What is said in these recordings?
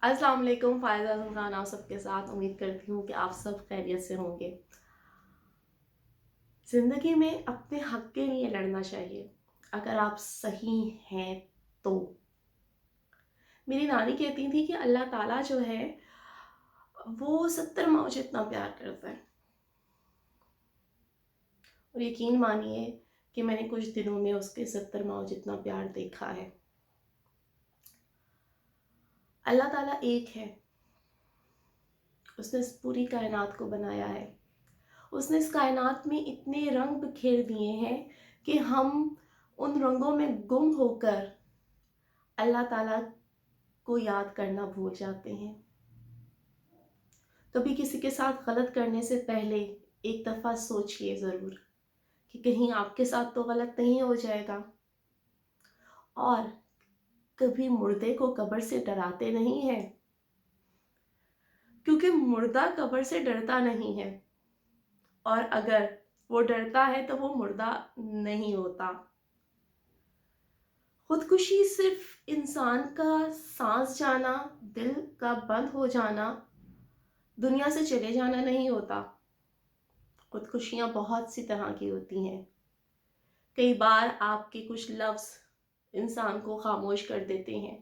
अस्सलाम वालेकुम। फ़ायज़ा आज़म खान आप सबके साथ। उम्मीद करती हूँ कि आप सब खैरियत से होंगे। ज़िंदगी में अपने हक़ के लिए लड़ना चाहिए, अगर आप सही हैं तो। मेरी नानी कहती थी कि अल्लाह ताला जो है वो 70 माओ जितना प्यार करता है। और यकीन मानिए कि मैंने कुछ दिनों में उसके 70 माओ जितना प्यार देखा है। अल्लाह ताला एक है, उसने इस पूरी कायनात को बनाया है। उसने इस कायनात में इतने रंग बिखेर दिए हैं कि हम उन रंगों में गुम होकर अल्लाह ताला को याद करना भूल जाते हैं। कभी किसी के साथ गलत करने से पहले एक दफ़ा सोचिए ज़रूर कि कहीं आपके साथ तो गलत नहीं हो जाएगा। और कभी मुर्दे को कब्र से डराते नहीं हैं, क्योंकि मुर्दा कब्र से डरता नहीं है, और अगर वो डरता है तो वो मुर्दा नहीं होता। खुदकुशी सिर्फ इंसान का सांस जाना, दिल का बंद हो जाना, दुनिया से चले जाना नहीं होता। खुदकुशियाँ बहुत सी तरह की होती हैं। कई बार आपके कुछ लफ्ज़ इंसान को खामोश कर देते हैं।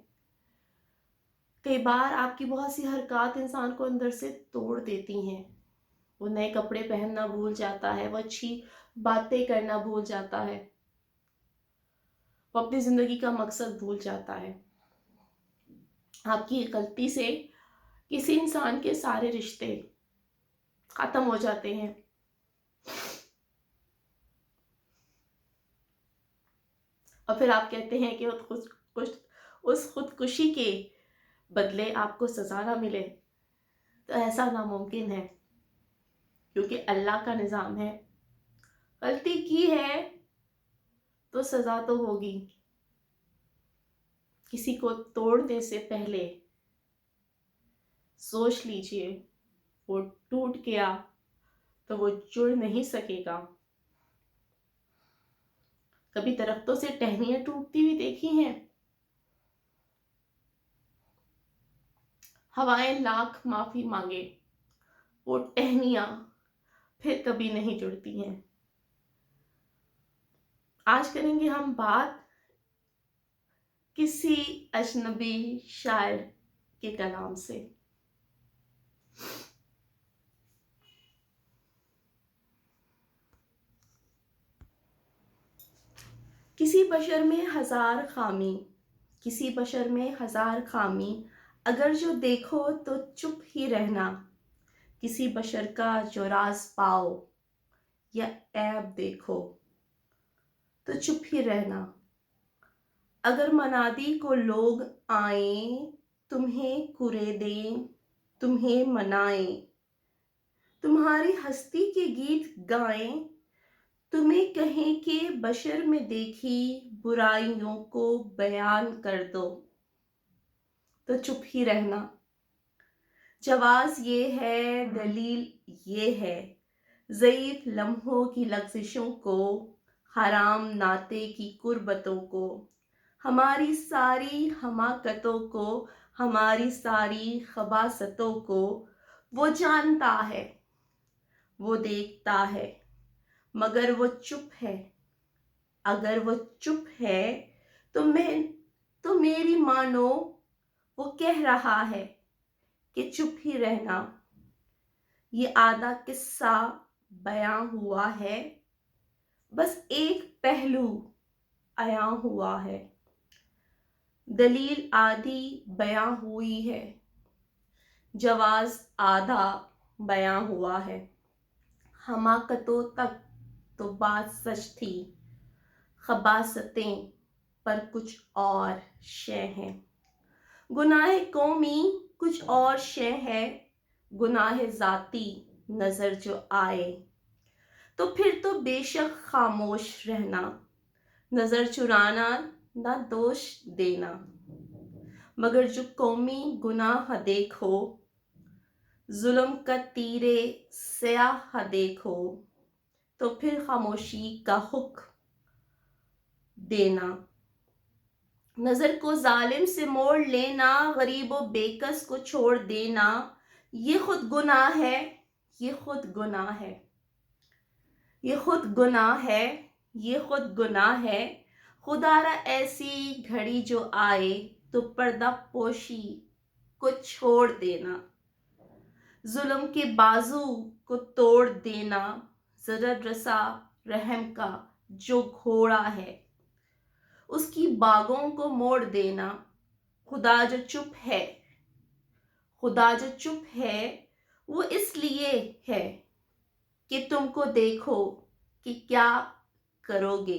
कई बार आपकी बहुत सी हरकत इंसान को अंदर से तोड़ देती हैं। वो नए कपड़े पहनना भूल जाता है, वो अच्छी बातें करना भूल जाता है, वो अपनी ज़िंदगी का मकसद भूल जाता है। आपकी गलती से किसी इंसान के सारे रिश्ते खत्म हो जाते हैं। और फिर आप कहते हैं कि उस खुदकुशी के बदले आपको सज़ा ना मिले, तो ऐसा नामुमकिन है, क्योंकि अल्लाह का निज़ाम है। गलती की है तो सज़ा तो होगी। किसी को तोड़ने से पहले सोच लीजिए, वो टूट गया तो वो जुड़ नहीं सकेगा। कभी दरख्तों से टहनियाँ टूटती हुई देखी हैं? हवाएं लाख माफ़ी मांगे, वो टहनियाँ फिर कभी नहीं जुड़ती हैं। आज करेंगे हम बात किसी अजनबी शायर के कलाम से। किसी बशर में हज़ार खामी, किसी बशर में हज़ार खामी, अगर जो देखो तो चुप ही रहना। किसी बशर का जो राज पाओ या ऐब देखो तो चुप ही रहना। अगर मनादी को लोग आए, तुम्हें कुरेदें, तुम्हें मनाएं, तुम्हारी हस्ती के गीत गाएं, तुम्हें कहें कि बशर में देखी बुराइयों को बयान कर दो, तो चुप ही रहना। जवाज ये है, दलील ये है, ज़ईफ़ लम्हों की लग़ज़िशों को, हराम नाते की कुर्बतों को, हमारी सारी हमाकतों को, हमारी सारी खबासतों को वो जानता है, वो देखता है, मगर वो चुप है। अगर वो चुप है तो मेरी मानो वो कह रहा है कि चुप ही रहना। ये आधा किस्सा बयां हुआ है, बस एक पहलू अयां हुआ है। दलील आधी बयां हुई है, जवाज आधा बयां हुआ है। हमाकतों तक तो बात सच थी, खबासतें पर कुछ और शय हैं। गुनाह कौमी कुछ और शय है, गुनाह ज़ाती नज़र जो आए, तो फिर तो बेशक खामोश रहना। नज़र चुराना ना दोष देना, मगर जो कौमी गुनाह देखो, जुल्म का तीरे स्याह देखो, तो फिर खामोशी का हुक्म देना। नज़र को जालिम से मोड़ लेना, गरीब व बेकस को छोड़ देना, ये खुद गुनाह है, ये खुद गुनाह है, ये खुद गुनाह है, ये खुद गुनाह है। खुदारा ऐसी घड़ी जो आए तो पर्दा पोशी को छोड़ देना, जुल्म के बाजू को तोड़ देना, ज़रर रसा रहम का जो घोड़ा है उसकी बागों को मोड़ देना। खुदा जो चुप है, खुदा जो चुप है वो इसलिए है कि तुमको देखो कि क्या करोगे।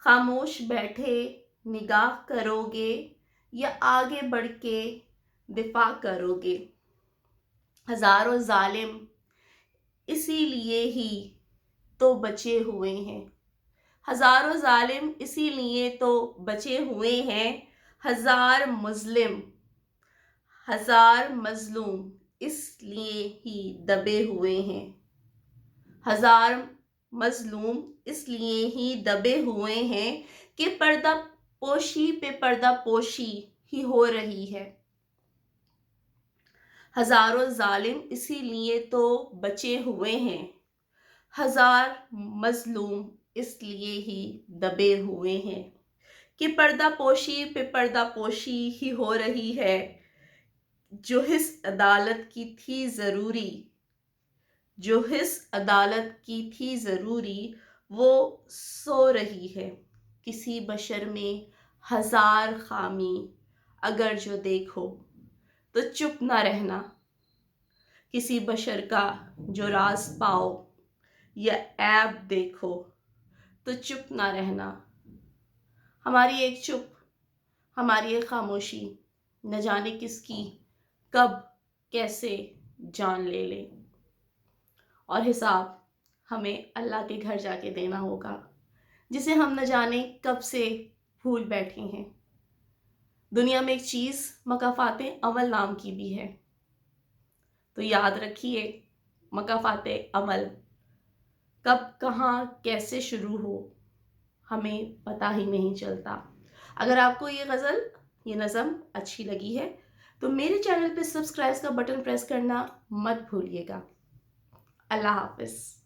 खामोश बैठे निगाह करोगे या आगे बढ़ के दिफा करोगे। हजारों जालिम इसीलिए ही तो बचे हुए हैं, हजारों जालिम इसीलिए तो बचे हुए हैं। हजार मुस्लिम, हजार मजलूम इसलिए ही दबे हुए हैं, हजार मजलूम इसलिए ही दबे हुए हैं कि पर्दा पोशी पे पर्दा पोशी ही हो रही है। हजारों जालिम इसीलिए तो बचे हुए हैं, हजार मजलूम इसलिए ही दबे हुए हैं कि पर्दा पोशी पे पर्दा पोशी ही हो रही है। जो हिस अदालत की थी ज़रूरी, जो हिस अदालत की थी ज़रूरी वो सो रही है। किसी बशर में हजार खामी अगर जो देखो तो चुप ना रहना, किसी बशर का जो राज पाओ या ऐब देखो तो चुप ना रहना। हमारी एक चुप, हमारी एक खामोशी न जाने किसकी कब कैसे जान ले ले, और हिसाब हमें अल्लाह के घर जाके देना होगा जिसे हम न जाने कब से भूल बैठे हैं। दुनिया में एक चीज़ मकाफाते अमल नाम की भी है, तो याद रखिए मकाफाते अमल कब कहाँ कैसे शुरू हो हमें पता ही नहीं चलता। अगर आपको ये गज़ल, ये नज़म अच्छी लगी है तो मेरे चैनल पे सब्सक्राइब का बटन प्रेस करना मत भूलिएगा। अल्लाह हाफिज़।